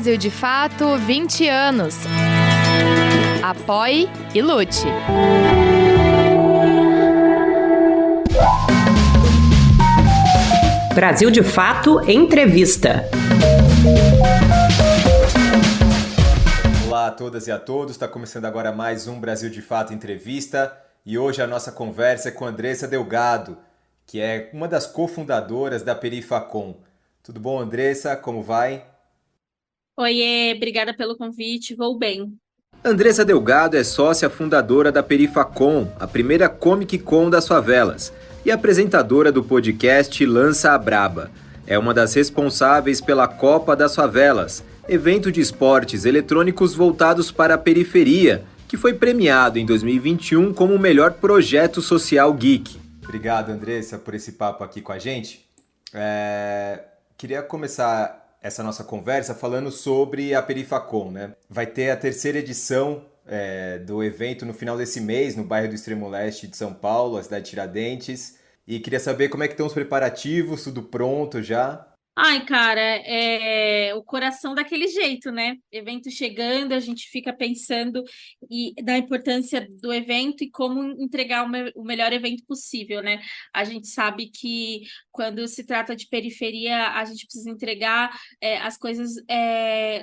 Brasil de Fato 20 anos. Apoie e lute. Brasil de Fato Entrevista. Olá a todas e a todos, está começando agora mais um Brasil de Fato Entrevista e hoje a nossa conversa é com Andressa Delgado, que é uma das cofundadoras da Perifacom. Tudo bom, Andressa? Como vai? Oiê, obrigada pelo convite, vou bem. Andressa Delgado é sócia fundadora da Perifacom, a primeira Comic Con das favelas, e apresentadora do podcast Lança a Braba. É uma das responsáveis pela Copa das Favelas, evento de esportes eletrônicos voltados para a periferia, que foi premiado em 2021 como o melhor projeto social geek. Obrigado, Andressa, por esse papo aqui com a gente. Queria começar essa nossa conversa falando sobre a Perifacom, né? Vai ter a terceira edição do evento no final desse mês, no bairro do Extremo Leste de São Paulo, a cidade de Tiradentes. E queria saber como é que estão os preparativos, tudo pronto já? Ai, cara, o coração daquele jeito, né? Evento chegando, a gente fica pensando da importância do evento e como entregar o melhor evento possível, né? A gente sabe que quando se trata de periferia, a gente precisa entregar as coisas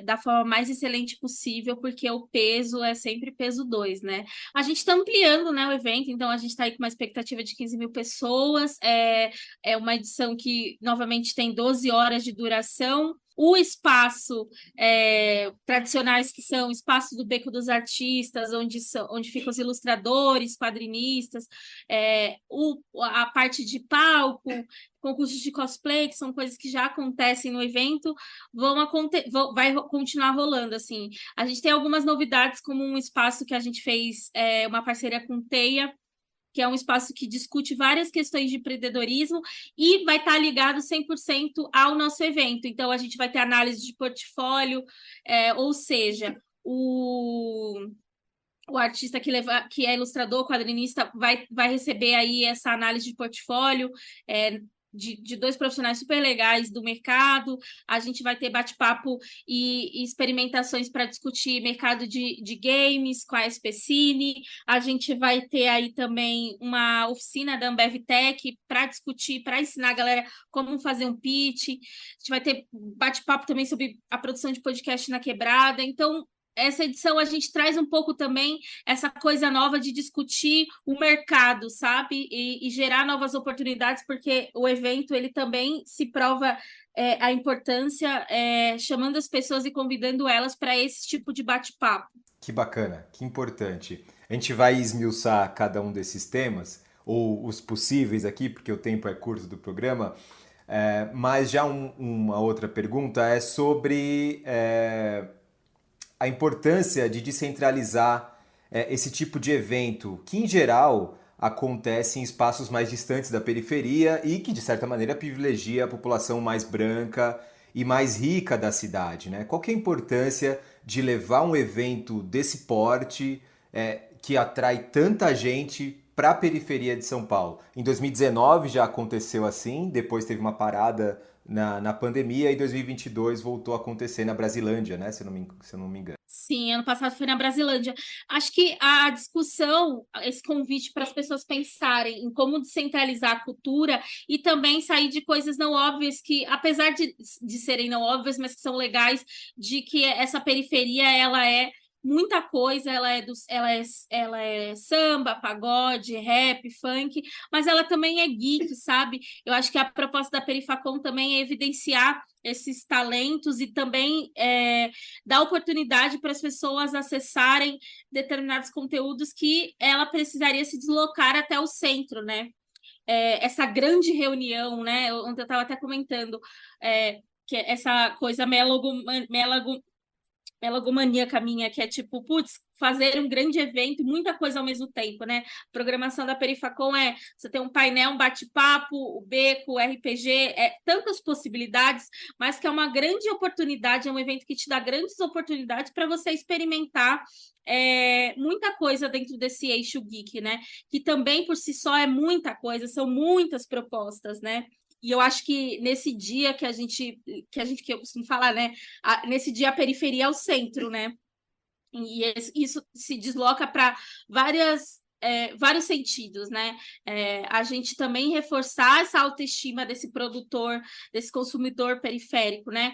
da forma mais excelente possível, porque o peso é sempre peso 2, né? A gente está ampliando, né, o evento, então a gente está aí com uma expectativa de 15 mil pessoas, é uma edição que, novamente, tem 12 horas de duração. O espaço tradicionais, que são o espaço do Beco dos Artistas, onde ficam os ilustradores, quadrinistas, a parte de palco, concursos de cosplay, que são coisas que já acontecem no evento, vai continuar rolando. Assim. A gente tem algumas novidades, como um espaço que a gente fez uma parceria com Teia, que é um espaço que discute várias questões de empreendedorismo e vai estar ligado 100% ao nosso evento. Então, a gente vai ter análise de portfólio, ou seja, o artista que é ilustrador, quadrinista, vai receber aí essa análise de portfólio, de dois profissionais super legais do mercado. A gente vai ter bate-papo e experimentações para discutir mercado de games com a SPCine. A gente vai ter aí também uma oficina da Ambev Tech para discutir, para ensinar a galera como fazer um pitch. A gente vai ter bate-papo também sobre a produção de podcast na quebrada. Então, essa edição a gente traz um pouco também essa coisa nova de discutir o mercado, sabe? E gerar novas oportunidades, porque o evento ele também se prova a importância, chamando as pessoas e convidando elas para esse tipo de bate-papo. Que bacana, que importante. A gente vai esmiuçar cada um desses temas, ou os possíveis aqui, porque o tempo é curto do programa, mas já uma outra pergunta é sobre a importância de descentralizar esse tipo de evento, que em geral acontece em espaços mais distantes da periferia e que, de certa maneira, privilegia a população mais branca e mais rica da cidade, né? Qual que é a importância de levar um evento desse porte que atrai tanta gente para a periferia de São Paulo? Em 2019 já aconteceu assim, depois teve uma parada na pandemia, e 2022 voltou a acontecer na Brasilândia, né? Se eu não me engano. Sim, ano passado foi na Brasilândia. Acho que a discussão, esse convite para as pessoas pensarem em como descentralizar a cultura e também sair de coisas não óbvias que, apesar de serem não óbvias, mas que são legais, de que essa periferia, ela é muita coisa, ela é samba, pagode, rap, funk, mas ela também é geek, sabe? Eu acho que a proposta da Perifacom também é evidenciar esses talentos e também dar oportunidade para as pessoas acessarem determinados conteúdos que ela precisaria se deslocar até o centro, né? Essa grande reunião, né? Ontem eu estava até comentando que essa coisa melogomaníaca minha, que é tipo, putz, fazer um grande evento, muita coisa ao mesmo tempo, né? A programação da Perifacom você tem um painel, um bate-papo, o beco, o RPG, tantas possibilidades, mas que é uma grande oportunidade, é um evento que te dá grandes oportunidades para você experimentar muita coisa dentro desse eixo geek, né? Que também por si só é muita coisa, são muitas propostas, né? E eu acho que nesse dia que eu costumo falar, né? Nesse dia a periferia é o centro, né? E isso se desloca para vários sentidos, né? A gente também reforçar essa autoestima desse produtor, desse consumidor periférico, né?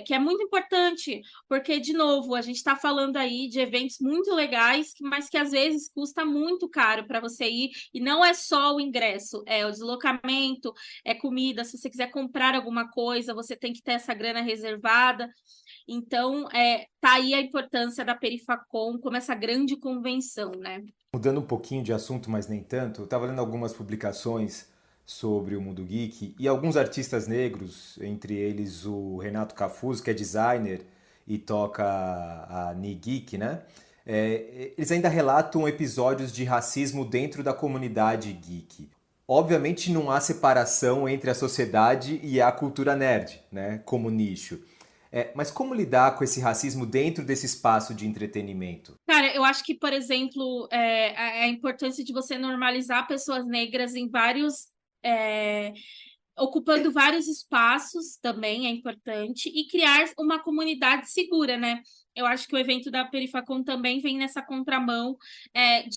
Que é muito importante, porque, de novo, a gente está falando aí de eventos muito legais, mas que às vezes custa muito caro para você ir, e não é só o ingresso, é o deslocamento, é comida. Se você quiser comprar alguma coisa, você tem que ter essa grana reservada. Então, tá aí a importância da Perifacom como essa grande convenção, né? Mudando um pouquinho de assunto, mas nem tanto, eu estava lendo algumas publicações sobre o mundo geek e alguns artistas negros, entre eles o Renato Cafuso, que é designer e toca a Ni Geek, né? Eles ainda relatam episódios de racismo dentro da comunidade geek. Obviamente não há separação entre a sociedade e a cultura nerd, né? Como nicho. Mas como lidar com esse racismo dentro desse espaço de entretenimento? Cara, eu acho que, por exemplo, a importância de você normalizar pessoas negras em ocupando vários espaços também é importante, e criar uma comunidade segura, né? Eu acho que o evento da Perifacom também vem nessa contramão,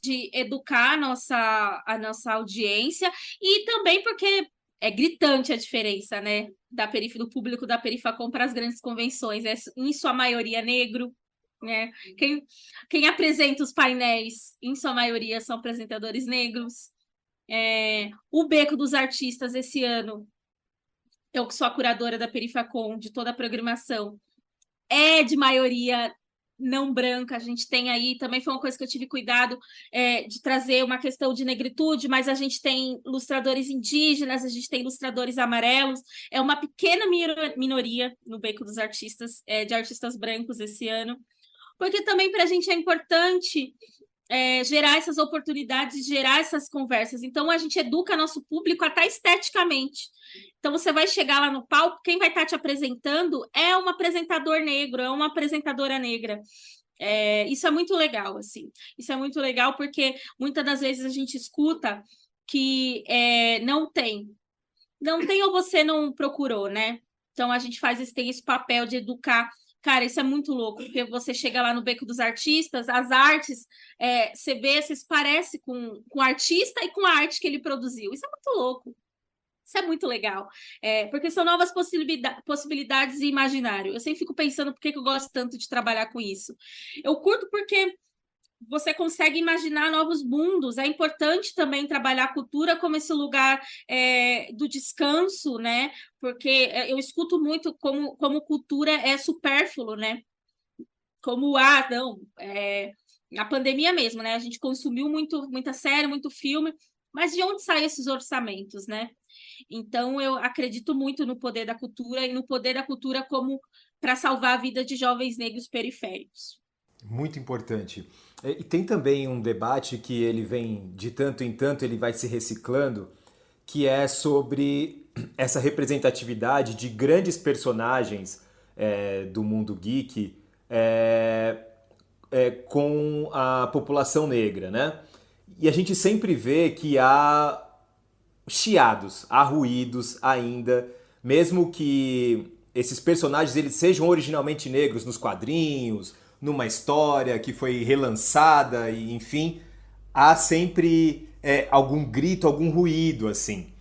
de educar a nossa audiência, e também porque é gritante a diferença, né? Do público da Perifacom para as grandes convenções. Em sua maioria, negro, né? Quem apresenta os painéis, em sua maioria, são apresentadores negros. O Beco dos Artistas, esse ano, eu que sou a curadora da Perifacom, de toda a programação, é de maioria não branca. A gente tem aí, também foi uma coisa que eu tive cuidado de trazer uma questão de negritude, mas a gente tem ilustradores indígenas, a gente tem ilustradores amarelos, é uma pequena minoria no Beco dos Artistas, de artistas brancos esse ano, porque também para a gente é importante gerar essas oportunidades, gerar essas conversas. Então, a gente educa nosso público até esteticamente. Então, você vai chegar lá no palco, quem vai estar te apresentando é um apresentador negro, é uma apresentadora negra. Isso é muito legal, assim. Isso é muito legal porque muitas das vezes a gente escuta que não tem. Não tem ou você não procurou, né? Então, a gente tem esse papel de educar. Cara, isso é muito louco, porque você chega lá no Beco dos Artistas, as artes, você vê, se parece com o artista e com a arte que ele produziu. Isso é muito louco. Isso é muito legal, porque são novas possibilidades e imaginário. Eu sempre fico pensando por que eu gosto tanto de trabalhar com isso. Eu curto porque você consegue imaginar novos mundos. É importante também trabalhar a cultura como esse lugar do descanso, né? Porque eu escuto muito como cultura é supérfluo, né? Como, não, a pandemia mesmo, né? A gente consumiu muita série, muito filme, mas de onde saem esses orçamentos, né? Então, eu acredito muito no poder da cultura e no poder da cultura como para salvar a vida de jovens negros periféricos. Muito importante. E tem também um debate que ele vem de tanto em tanto, ele vai se reciclando, que é sobre essa representatividade de grandes personagens do mundo geek com a população negra, né? E a gente sempre vê que há chiados, há ruídos ainda, mesmo que esses personagens eles sejam originalmente negros nos quadrinhos, numa história que foi relançada, e enfim, há sempre algum grito, algum ruído, assim.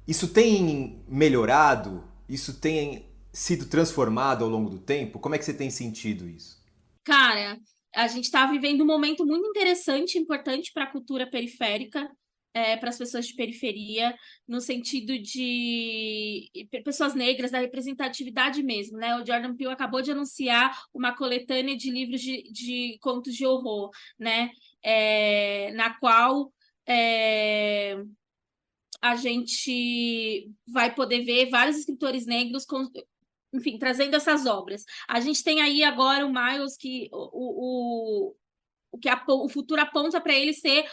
Isso tem melhorado? Isso tem sido transformado ao longo do tempo? Como é que você tem sentido isso? Cara, a gente está vivendo um momento muito interessante e importante para a cultura periférica, para as pessoas de periferia, no sentido de pessoas negras, da representatividade mesmo, né? O Jordan Peele acabou de anunciar uma coletânea de livros de contos de horror, né? Na qual a gente vai poder ver vários escritores negros enfim, trazendo essas obras. A gente tem aí agora o Miles, que o futuro aponta para ele ser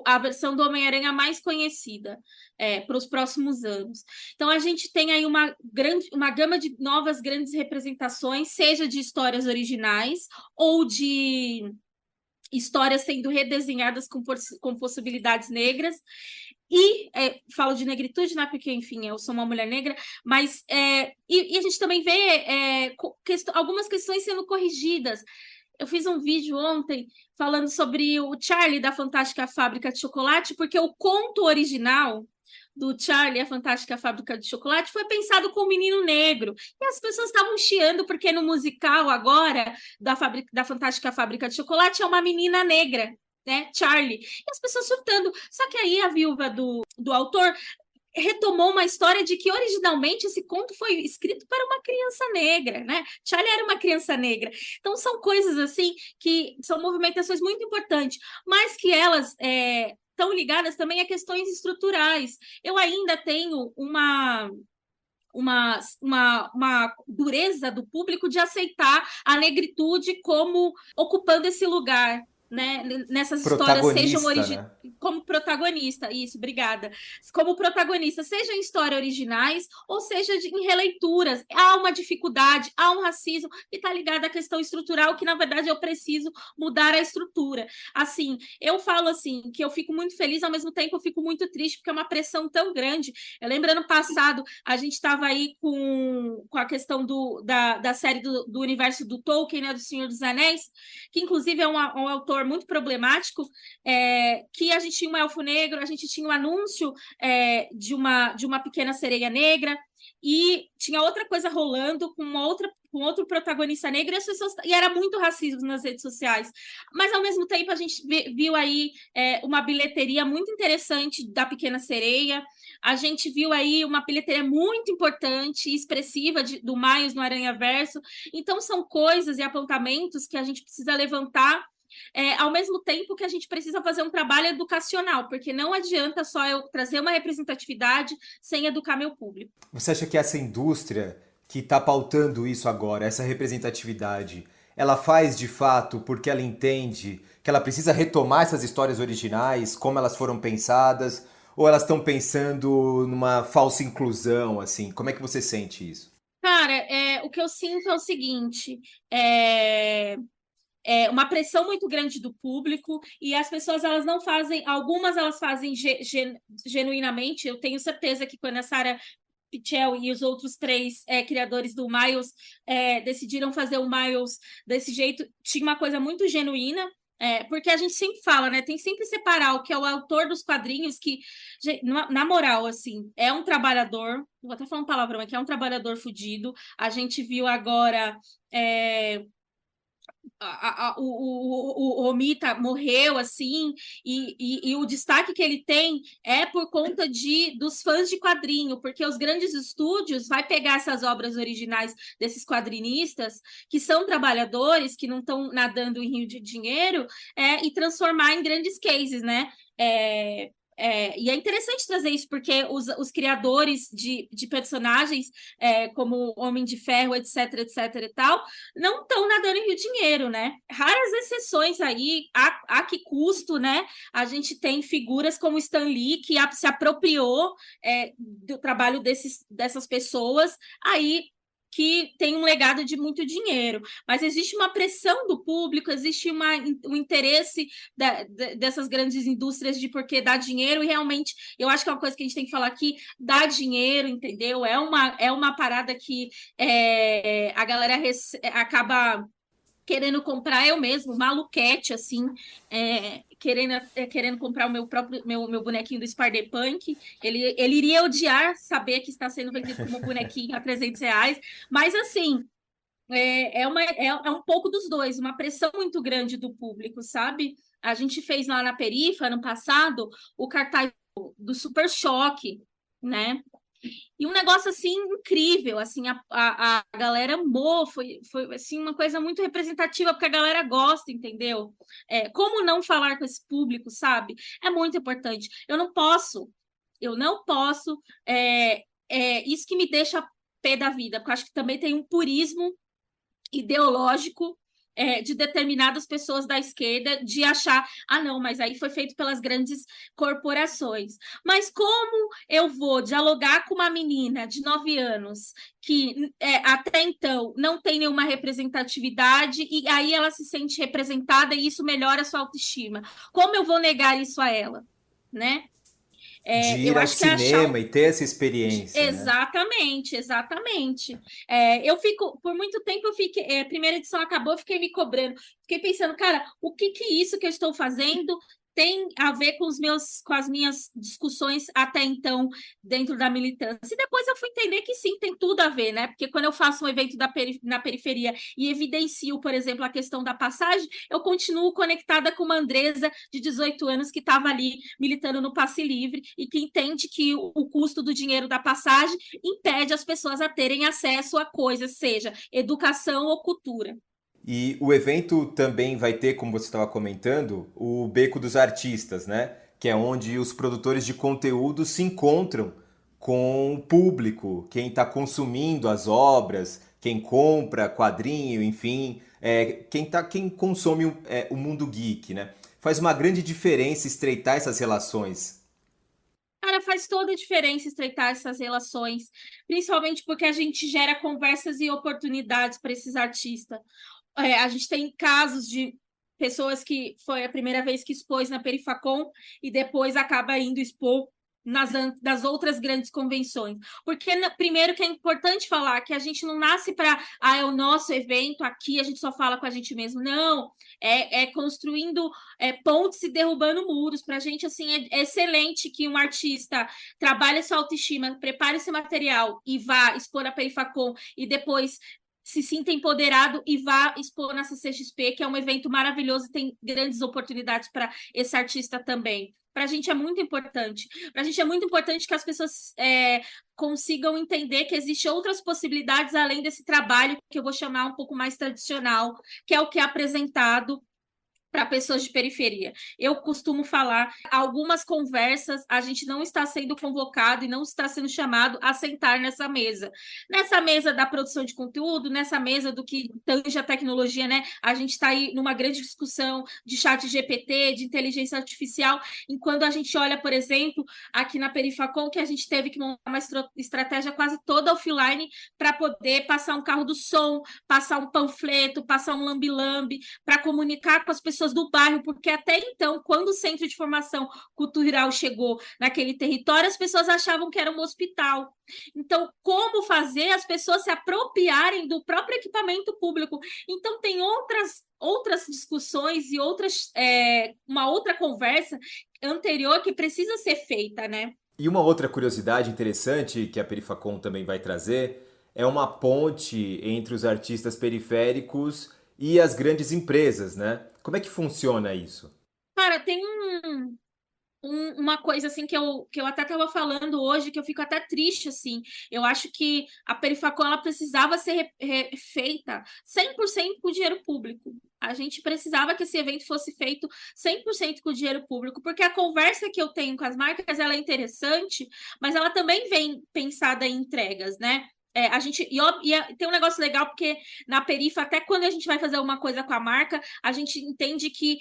a versão do Homem-Aranha mais conhecida para os próximos anos. Então, a gente tem aí uma gama de novas grandes representações, seja de histórias originais ou de histórias sendo redesenhadas com possibilidades negras. falo de negritude, né? Porque, enfim, eu sou uma mulher negra, mas e a gente também vê algumas questões sendo corrigidas. Eu fiz um vídeo ontem falando sobre o Charlie da Fantástica Fábrica de Chocolate, porque o conto original do Charlie, a Fantástica Fábrica de Chocolate, foi pensado com um menino negro. E as pessoas estavam chiando porque no musical agora da Fantástica Fábrica de Chocolate é uma menina negra, né? Charlie. E as pessoas surtando. Só que aí a viúva do autor retomou uma história de que originalmente esse conto foi escrito para uma criança negra, né? Charlie era uma criança negra. Então são coisas assim que são movimentações muito importantes, mas que elas estão ligadas também a questões estruturais. Eu ainda tenho uma dureza do público de aceitar a negritude como ocupando esse lugar, né? Nessas histórias sejam Né? como protagonista, isso, obrigada. Como protagonista, seja em histórias originais ou seja em releituras. Há uma dificuldade, há um racismo que está ligado à questão estrutural, que na verdade eu preciso mudar a estrutura. Assim, eu falo assim, que eu fico muito feliz, ao mesmo tempo eu fico muito triste, porque é uma pressão tão grande. Eu lembro ano passado, a gente estava aí com a questão da série do universo do Tolkien, né, do Senhor dos Anéis, que inclusive é um autor muito problemático, que a gente tinha um elfo negro, a gente tinha um anúncio de uma pequena sereia negra, e tinha outra coisa rolando com outro protagonista negro, e era muito racismo nas redes sociais. Mas, ao mesmo tempo, a gente viu aí uma bilheteria muito interessante da Pequena Sereia, a gente viu aí uma bilheteria muito importante e expressiva do Miles no Aranhaverso. Então, são coisas e apontamentos que a gente precisa levantar, ao mesmo tempo que a gente precisa fazer um trabalho educacional, porque não adianta só eu trazer uma representatividade sem educar meu público. Você acha que essa indústria que está pautando isso agora, essa representatividade, ela faz de fato porque ela entende que ela precisa retomar essas histórias originais, como elas foram pensadas, ou elas estão pensando numa falsa inclusão, assim? Como é que você sente isso? Cara, o que eu sinto é o seguinte, uma pressão muito grande do público, e as pessoas elas não fazem, algumas elas fazem genuinamente. Eu tenho certeza que quando a Sarah Pichel e os outros 3 criadores do Miles decidiram fazer o Miles desse jeito, tinha uma coisa muito genuína. Porque a gente sempre fala, né? Tem que sempre separar o que é o autor dos quadrinhos, que, na moral, assim, é um trabalhador, vou até falar um palavrão aqui, é um trabalhador fudido. A gente viu agora o Omita morreu, assim, e o destaque que ele tem é por conta dos fãs de quadrinho, porque os grandes estúdios vai pegar essas obras originais desses quadrinistas, que são trabalhadores, que não estão nadando em rio de dinheiro, e transformar em grandes cases, né? E é interessante trazer isso, porque os criadores de personagens, como Homem de Ferro, etc, etc e tal, não estão nadando em rio dinheiro, né? Raras exceções aí, a que custo, né? A gente tem figuras como Stan Lee, que se apropriou do trabalho dessas pessoas, aí que tem um legado de muito dinheiro, mas existe uma pressão do público, existe um interesse dessas grandes indústrias de porque dá dinheiro, e realmente eu acho que é uma coisa que a gente tem que falar aqui, dá dinheiro, entendeu? É uma parada que a galera acaba querendo comprar. Eu mesmo, maluquete, assim, querendo comprar o meu bonequinho do Spider-Punk. Ele iria odiar saber que está sendo vendido como bonequinho a R$ 300, mas assim, é um pouco dos dois, uma pressão muito grande do público, sabe? A gente fez lá na Perifa, ano passado, o cartaz do Super Choque, né? E um negócio assim incrível, assim, a galera amou, foi assim uma coisa muito representativa, porque a galera gosta, entendeu? Como não falar com esse público, sabe? É muito importante. Eu não posso, isso que me deixa pé da vida, porque eu acho que também tem um purismo ideológico de determinadas pessoas da esquerda, de achar, não, mas aí foi feito pelas grandes corporações. Mas como eu vou dialogar com uma menina de 9 anos que até então não tem nenhuma representatividade, e aí ela se sente representada e isso melhora a sua autoestima? Como eu vou negar isso a ela, né? De ir Eu ao acho que é achar cinema e ter essa experiência, né? exatamente, exatamente. Eu fico, por muito tempo eu fiquei, a primeira edição acabou, eu fiquei me cobrando, fiquei pensando, cara, o que que isso que eu estou fazendo tem a ver com as minhas discussões até então dentro da militância? E depois eu fui entender que sim, tem tudo a ver, né? Porque quando eu faço um evento na periferia e evidencio, por exemplo, a questão da passagem, eu continuo conectada com uma Andresa de 18 anos que estava ali militando no passe livre e que entende que o custo do dinheiro da passagem impede as pessoas a terem acesso a coisas, seja educação ou cultura. E o evento também vai ter, como você estava comentando, o Beco dos Artistas, né? Que é onde os produtores de conteúdo se encontram com o público, quem está consumindo as obras, quem compra quadrinho, enfim, quem consome o mundo geek, né? Faz uma grande diferença estreitar essas relações. Cara, faz toda a diferença estreitar essas relações, principalmente porque a gente gera conversas e oportunidades para esses artistas. A gente tem casos de pessoas que foi a primeira vez que expôs na Perifacon e depois acaba indo expor das outras grandes convenções. Porque, primeiro, que é importante falar que a gente não nasce para, é o nosso evento aqui, a gente só fala com a gente mesmo. Não, é construindo pontes e derrubando muros. Para a gente, assim, é excelente que um artista trabalhe sua autoestima, prepare esse material e vá expor na Perifacon e depois se sinta empoderado e vá expor na CCXP, que é um evento maravilhoso e tem grandes oportunidades para esse artista também. Para a gente é muito importante. Para a gente é muito importante que as pessoas consigam entender que existem outras possibilidades além desse trabalho que eu vou chamar um pouco mais tradicional, que é o que é apresentado para pessoas de periferia. Eu costumo falar, algumas conversas a gente não está sendo convocado e não está sendo chamado a sentar nessa mesa. Nessa mesa da produção de conteúdo, nessa mesa do que tange a tecnologia, né? A gente está aí numa grande discussão de chat GPT, de inteligência artificial, enquanto a gente olha, por exemplo, aqui na Perifacon, que a gente teve que montar uma estratégia quase toda offline para poder passar um carro do som, passar um panfleto, passar um lambi-lambi, para comunicar com as pessoas do bairro, porque até então, quando o Centro de Formação Cultural chegou naquele território, as pessoas achavam que era um hospital. Então, como fazer as pessoas se apropriarem do próprio equipamento público? Então, tem outras discussões e uma outra conversa anterior que precisa ser feita, né? E uma outra curiosidade interessante que a Perifacon também vai trazer é uma ponte entre os artistas periféricos e as grandes empresas, né? Como é que funciona isso? Cara, tem uma coisa assim que eu até estava falando hoje, que eu fico até triste, assim. Eu acho que a Perifacon ela precisava ser feita 100% com dinheiro público. A gente precisava que esse evento fosse feito 100% com dinheiro público, porque a conversa que eu tenho com as marcas ela é interessante, mas ela também vem pensada em entregas, né? Tem um negócio legal, porque na Perifa, até quando a gente vai fazer uma coisa com a marca, a gente entende que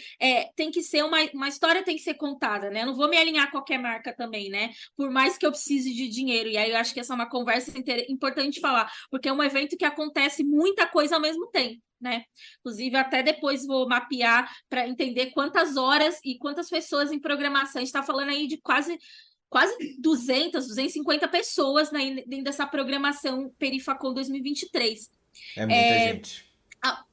tem que ser uma história tem que ser contada, né? Eu não vou me alinhar a qualquer marca também, né? Por mais que eu precise de dinheiro. E aí eu acho que essa é uma conversa importante de falar, porque é um evento que acontece muita coisa ao mesmo tempo. Né? Inclusive, até depois vou mapear para entender quantas horas e quantas pessoas em programação. A gente está falando aí de quase 250 pessoas, né, dentro dessa programação Perifacon 2023. É muita gente.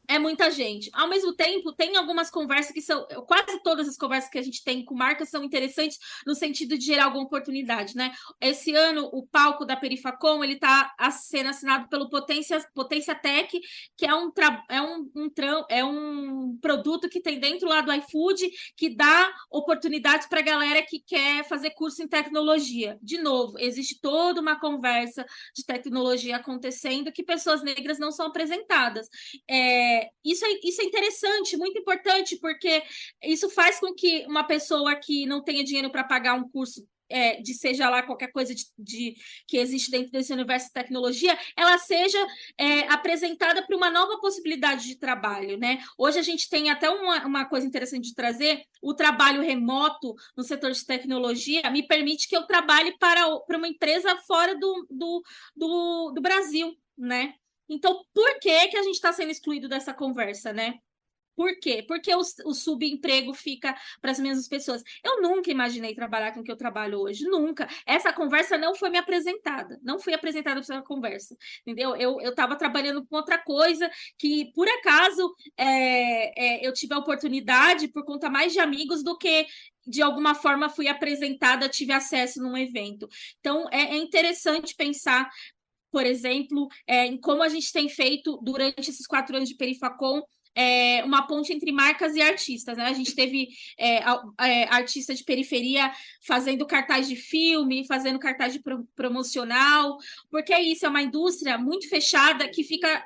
É muita gente. Ao mesmo tempo, tem algumas conversas que são... Quase todas as conversas que a gente tem com marcas são interessantes no sentido de gerar alguma oportunidade, né? Esse ano, o palco da Perifacon, ele está sendo assinado pelo Potência Tech, que é um produto que tem dentro lá do iFood, que dá oportunidades para a galera que quer fazer curso em tecnologia. De novo, existe toda uma conversa de tecnologia acontecendo que pessoas negras não são apresentadas. Isso é interessante, muito importante, porque isso faz com que uma pessoa que não tenha dinheiro para pagar um curso de seja lá qualquer coisa que existe dentro desse universo de tecnologia, ela seja apresentada para uma nova possibilidade de trabalho, né? Hoje a gente tem até uma coisa interessante de trazer, o trabalho remoto no setor de tecnologia me permite que eu trabalhe para uma empresa fora do Brasil, né? Então, por que a gente está sendo excluído dessa conversa, né? Por quê? Porque o subemprego fica para as mesmas pessoas. Eu nunca imaginei trabalhar com o que eu trabalho hoje, nunca. Essa conversa não foi me apresentada, não fui apresentada para essa conversa, entendeu? Eu estava trabalhando com outra coisa que, por acaso, eu tive a oportunidade por conta mais de amigos do que de alguma forma fui apresentada, tive acesso num evento. Então, é interessante pensar, por exemplo, em como a gente tem feito durante esses 4 anos de Perifacom, uma ponte entre marcas e artistas, né? A gente teve artista de periferia fazendo cartaz de filme, fazendo cartaz de promocional, porque é isso, é uma indústria muito fechada que fica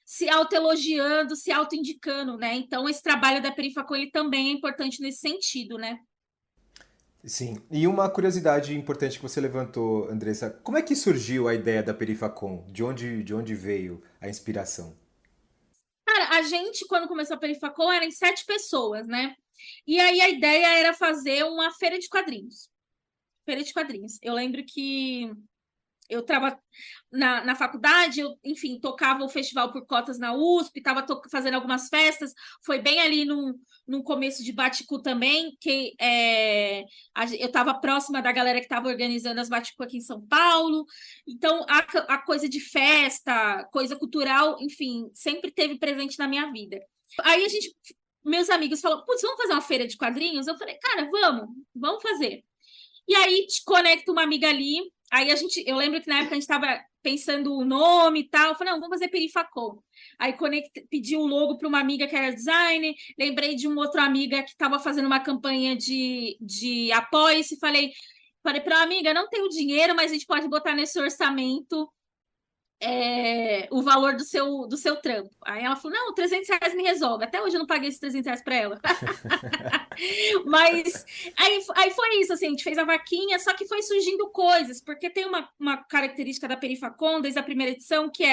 se autoelogiando, se autoindicando, né? Então, esse trabalho da Perifacom, ele também é importante nesse sentido, né? Sim, e uma curiosidade importante que você levantou, Andressa, como é que surgiu a ideia da Perifacom? De onde veio a inspiração? Cara, a gente, quando começou a Perifacom, era em 7 pessoas, né? E aí a ideia era fazer uma feira de quadrinhos. Feira de quadrinhos. Eu lembro que eu estava na faculdade, eu, enfim, tocava o festival por cotas na USP, estava fazendo algumas festas, foi bem ali num começo de Baticu também, que eu estava próxima da galera que estava organizando as Baticu aqui em São Paulo, então a coisa de festa, coisa cultural, enfim, sempre teve presente na minha vida. Aí meus amigos falaram, putz, vamos fazer uma feira de quadrinhos? Eu falei, cara, vamos fazer. E aí te conecta uma amiga ali. Aí eu lembro que na época a gente estava pensando o nome e tal. Eu falei, não, vamos fazer Perifacom. Aí pedi o logo para uma amiga que era designer. Lembrei de uma outra amiga que estava fazendo uma campanha de apoio-se. Falei para uma amiga, não tenho dinheiro, mas a gente pode botar nesse orçamento o valor do seu trampo. Aí ela falou, não, R$ 300 me resolve. Até hoje eu não paguei esses R$ 300 para ela. Mas aí foi isso, assim, a gente fez a vaquinha, só que foi surgindo coisas, porque tem uma característica da Perifacom, desde a primeira edição, que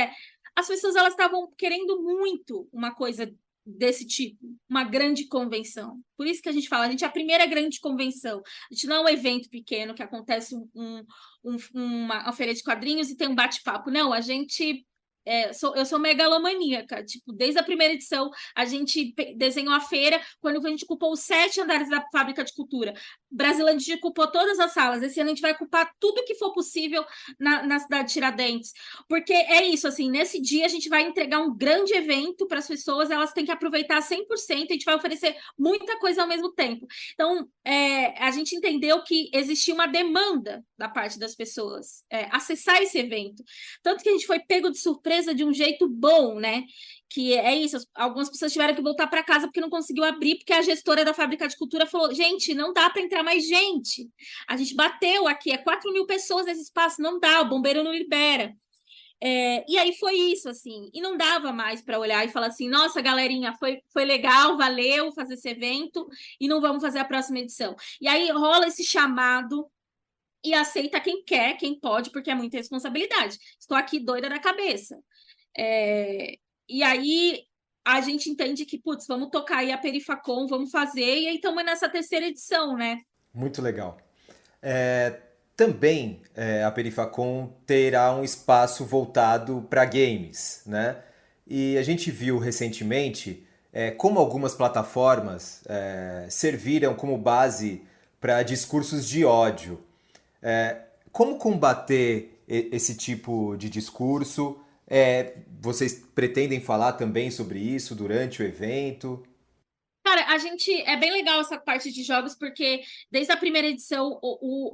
as pessoas elas estavam querendo muito uma coisa desse tipo, uma grande convenção. Por isso que a gente fala, a gente é a primeira grande convenção. A gente não é um evento pequeno que acontece uma feira de quadrinhos e tem um bate-papo. Não, a gente... eu sou megalomaníaca, tipo, desde a primeira edição a gente desenhou a feira, quando a gente ocupou os 7 andares da Fábrica de Cultura. Brasilândia ocupou todas as salas, esse ano a gente vai ocupar tudo que for possível na cidade de Tiradentes, porque é isso, assim, nesse dia a gente vai entregar um grande evento para as pessoas, elas têm que aproveitar 100%, a gente vai oferecer muita coisa ao mesmo tempo. Então, a gente entendeu que existia uma demanda da parte das pessoas acessar esse evento, tanto que a gente foi pego de surpresa de um jeito bom, né? Que é isso, algumas pessoas tiveram que voltar para casa porque não conseguiu abrir, porque a gestora da Fábrica de Cultura falou, gente, não dá para entrar mais gente. A gente bateu aqui, 4.000 pessoas nesse espaço, não dá, o bombeiro não libera. E aí foi isso, assim, e não dava mais para olhar e falar assim, nossa, galerinha, foi legal, valeu fazer esse evento, e não vamos fazer a próxima edição. E aí rola esse chamado, e aceita quem quer, quem pode, porque é muita responsabilidade. Estou aqui doida da cabeça. E aí a gente entende que, putz, vamos tocar aí a Perifacom, vamos fazer, e aí estamos nessa terceira edição, né? Muito legal. Também a Perifacom terá um espaço voltado para games, né? E a gente viu recentemente como algumas plataformas serviram como base para discursos de ódio. Como combater esse tipo de discurso? Vocês pretendem falar também sobre isso durante o evento? Cara, é bem legal essa parte de jogos, porque desde a primeira edição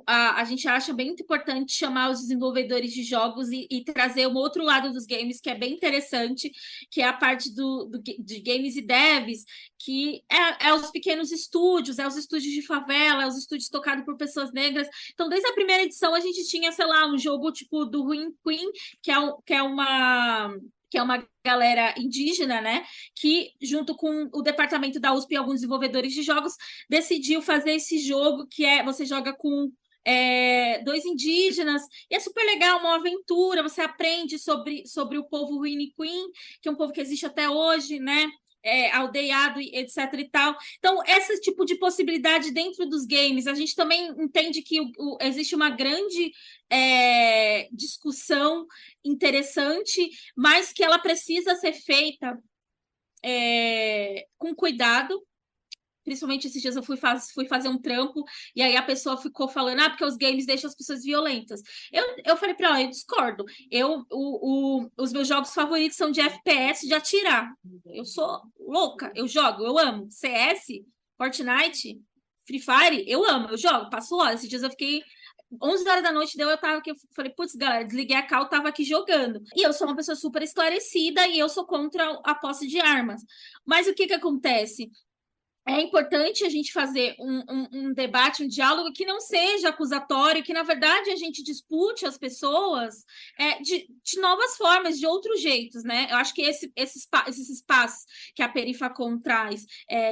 a gente acha bem importante chamar os desenvolvedores de jogos e trazer um outro lado dos games, que é bem interessante, que é a parte de games e devs, que é os pequenos estúdios, os estúdios de favela, os estúdios tocados por pessoas negras. Então, desde a primeira edição, a gente tinha, sei lá, um jogo tipo do Ruin Queen, que é uma galera indígena, né, que junto com o departamento da USP e alguns desenvolvedores de jogos, decidiu fazer esse jogo que você joga com 2 indígenas, e é super legal, uma aventura, você aprende sobre o povo Queen, que é um povo que existe até hoje, né, aldeado, etc e tal. Então, esse tipo de possibilidade dentro dos games, a gente também entende que existe uma grande discussão interessante, mas que ela precisa ser feita com cuidado. Principalmente esses dias eu fui fazer um trampo e aí a pessoa ficou falando, porque os games deixam as pessoas violentas. Eu falei para ela, eu discordo. Os meus jogos favoritos são de FPS, de atirar. Eu sou louca, eu jogo, eu amo. CS, Fortnite, Free Fire, eu amo, eu jogo, passo horas. Esses dias eu fiquei 11 horas da noite, eu tava aqui, eu falei, putz, galera, desliguei a cal, tava aqui jogando. E eu sou uma pessoa super esclarecida e eu sou contra a posse de armas. Mas o que acontece? É importante a gente fazer um debate, um diálogo que não seja acusatório, que, na verdade, a gente dispute as pessoas de novas formas, de outros jeitos, né? Eu acho que esses espaços que a Perifacom traz,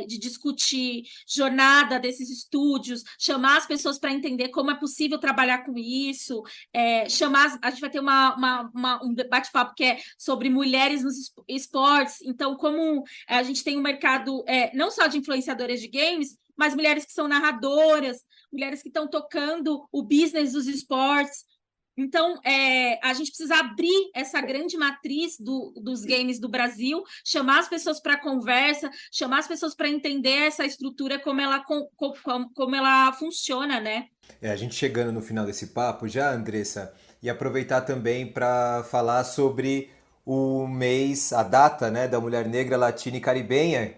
de discutir jornada desses estúdios, chamar as pessoas para entender como é possível trabalhar com isso, a gente vai ter um bate-papo que é sobre mulheres nos esportes, então, como a gente tem um mercado não só de influenciadoras de games, mas mulheres que são narradoras, mulheres que estão tocando o business dos esportes. Então, a gente precisa abrir essa grande matriz dos games do Brasil, chamar as pessoas para conversa, chamar as pessoas para entender essa estrutura, como ela funciona, né? A gente chegando no final desse papo já, Andressa, e aproveitar também para falar sobre o mês, a data, né, da Mulher Negra, Latina e Caribenha,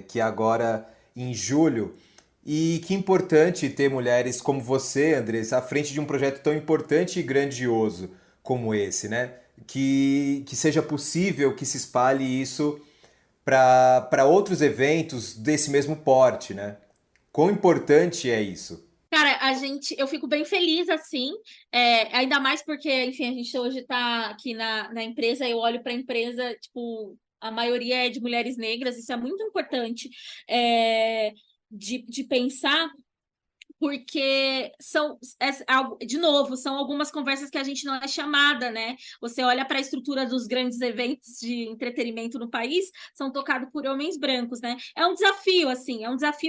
que é agora em julho. E que importante ter mulheres como você, Andressa, à frente de um projeto tão importante e grandioso como esse, né? Que seja possível que se espalhe isso para outros eventos desse mesmo porte, né? Quão importante é isso? Cara, eu fico bem feliz, assim, ainda mais porque, enfim, a gente hoje está aqui na empresa, eu olho para a empresa, tipo, a maioria é de mulheres negras, isso é muito importante de pensar, porque de novo, são algumas conversas que a gente não é chamada, né? Você olha para a estrutura dos grandes eventos de entretenimento no país, são tocados por homens brancos, né? É um desafio, assim,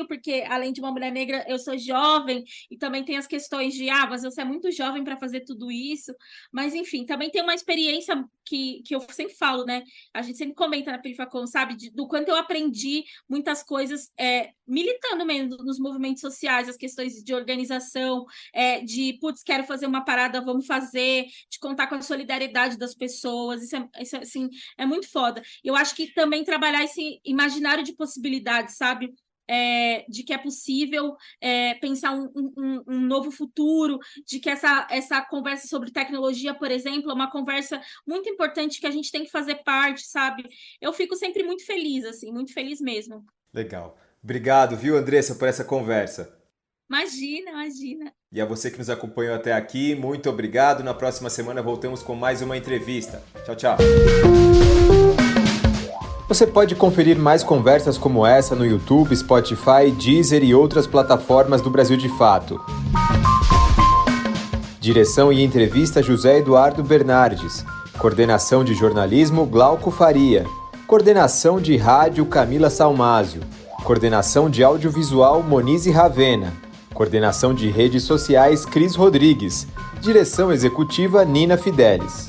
porque além de uma mulher negra, eu sou jovem e também tem as questões de, mas você é muito jovem para fazer tudo isso, mas enfim, também tem uma experiência que eu sempre falo, né? A gente sempre comenta na Perifacom, sabe? Do quanto eu aprendi muitas coisas militando mesmo nos movimentos sociais, as questões de organização, putz, quero fazer uma parada, vamos fazer, de contar com a solidariedade das pessoas, isso assim, é muito foda. Eu acho que também trabalhar esse imaginário de possibilidades, sabe? De que é possível pensar um novo futuro, de que essa conversa sobre tecnologia, por exemplo, é uma conversa muito importante que a gente tem que fazer parte, sabe? Eu fico sempre muito feliz, assim, muito feliz mesmo. Legal. Obrigado, viu, Andressa, por essa conversa. Imagina. E a você que nos acompanhou até aqui, muito obrigado. Na próxima semana voltamos com mais uma entrevista. Tchau, tchau. Você pode conferir mais conversas como essa no YouTube, Spotify, Deezer e outras plataformas do Brasil de Fato. Direção e entrevista José Eduardo Bernardes. Coordenação de jornalismo Glauco Faria. Coordenação de rádio Camila Salmásio. Coordenação de audiovisual Monize Ravena. Coordenação de redes sociais Cris Rodrigues. Direção executiva Nina Fidelis.